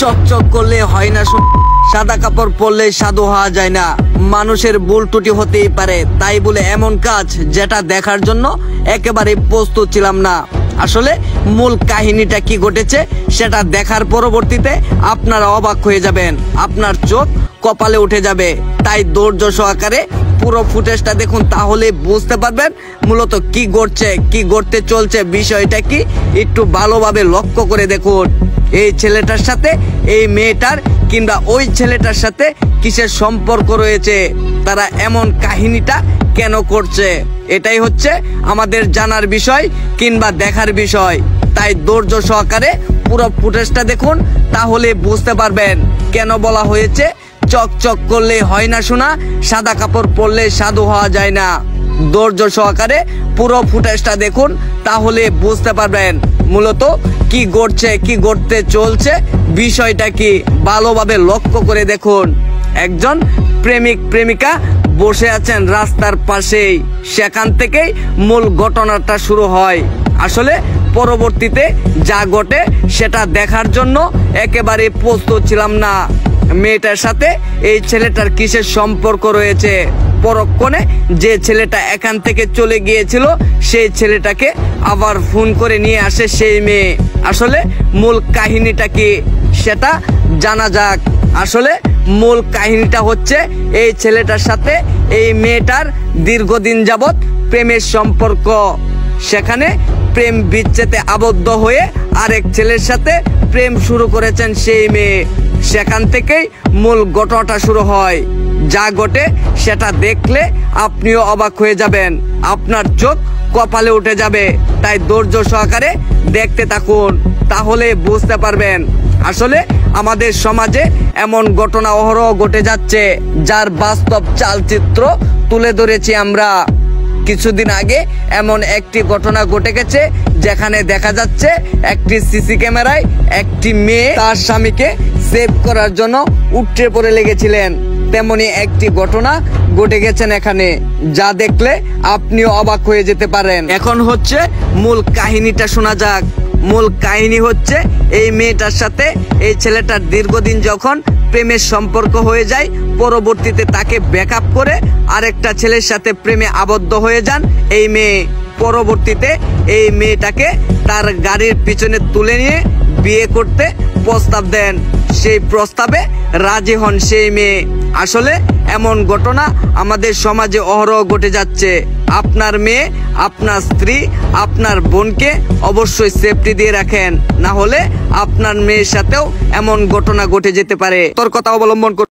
চকচক করলে হয় না সাদা কাপড় পরলে সাধু হওয়া যায় না। মানুষের ভুল ত্রুটি হতেই পারে, তাই বলে এমন কাজ যেটা দেখার জন্য একেবারে প্রস্তুত ছিলাম না। আসলে মূল কাহিনীটা কি ঘটেছে সেটা দেখার পরবর্তীতে আপনারা অবাক হয়ে যাবেন, আপনার চোখ কপালে উঠে যাবে। তাই ধৈর্য সহকারে পুরো ফুটেজটা দেখুন, তাহলে বুঝতে পারবেন মূলত কি ঘটছে, কি ঘটতে চলছে, বিষয়টা কি একটু ভালোভাবে লক্ষ্য করে দেখুন। এই ছেলেটার সাথে এই মেয়েটার কিংবা ওই ছেলেটার সাথে কিসের সম্পর্ক রয়েছে, তারা এমন কাহিনীটা কেন করছে, এটাই হচ্ছে আমাদের জানার বিষয় কিংবা দেখার বিষয়। তাই ধৈর্য সহকারে পুরো ফুটেজটা দেখুন, তাহলে বুঝতে পারবেন কেন বলা হয়েছে চকচক করলে হয় না সোনা, সাদা কাপড় পরলে সাধু হওয়া যায় না। ধৈর্য সহকারে পুরো ফুটেজটা দেখুন, তাহলে বুঝতে পারবেন মূলত কি ঘটছে, কি ঘটতে চলছে, বিষয়টা কি ভালোভাবে লক্ষ্য করে দেখুন। একজন প্রেমিক প্রেমিকা বসে আছেন রাস্তার পাশেই, সেখান থেকেই মূল ঘটনাটা শুরু হয়। আসলে পরবর্তীতে যা ঘটে সেটা দেখার জন্য একেবারে প্রস্তুত ছিলাম না। মেয়েটার সাথে এই ছেলেটার কিসের সম্পর্ক রয়েছে, পরক্ষণে যে ছেলেটা এখান থেকে চলে গিয়েছিল সেই ছেলেটাকে আবার ফোন করে নিয়ে আসে সেই মেয়ে। আসলে মূল কাহিনীটা কি সেটা জানা যাক। আসলে মূল কাহিনীটা হচ্ছে এই ছেলেটার সাথে এই মেয়েটার দীর্ঘদিন যাবৎ প্রেমের সম্পর্ক। সেখানে প্রেম বিচ্ছেদে আবদ্ধ হয়ে আরেক ছেলের সাথে প্রেম শুরু করেছেন সেই মেয়ে। সেখান থেকেই মূল ঘটনাটা শুরু হয়। যা ঘটে সেটা দেখলে আপনিও অবাক হয়ে যাবেন, আপনার চোখ কপালে উঠে যাবে। তাই ধৈর্য সহকারে দেখতে থাকুন, তাহলে বুঝতে পারবেন। আসলে আমাদের সমাজে এমন ঘটনা অহরহ ঘটে যাচ্ছে, যার বাস্তব চালচিত্র তুলে ধরেছি আমরা। কিছুদিন আগে এমন একটি ঘটনা ঘটে গেছে, যেখানে দেখা যাচ্ছে একটি সিসি ক্যামেরায় একটি মেয়ে তার স্বামীকে সেভ করার জন্য উঠে পড়ে লেগেছিলেন। তেমনি একটি ঘটনা ঘটে গেছেন এখানে, যা দেখলে আপনিও অবাক হয়ে যেতে পারেন। এখন হচ্ছে মূল কাহিনীটা শোনা যাক। মূল কাহিনী হচ্ছে এই মেয়েটার সাথে এই ছেলেটার দীর্ঘদিন যখন প্রেমের সম্পর্ক হয়ে যায়, পরবর্তীতে তাকে ব্যাকআপ করে আরেকটা ছেলের সাথে প্রেমে আবদ্ধ হয়ে যান এই মেয়ে। পরবর্তীতে এই মেয়েটাকে তার গাড়ির পিছনে তুলে নিয়ে বিয়ে করতে প্রস্তাব দেন। সেই প্রস্তাবে রাজি হন সেই মেয়ে। আসলে এমন ঘটনা আমাদের সমাজে অহরহ ঘটে যাচ্ছে। আপনার মেয়ে, আপনার স্ত্রী, আপনার বোনকে অবশ্যই সেফটি দিয়ে রাখেন, না হলে আপনার মেয়ের সাথেও এমন ঘটনা ঘটে যেতে পারে। সতর্কতা অবলম্বন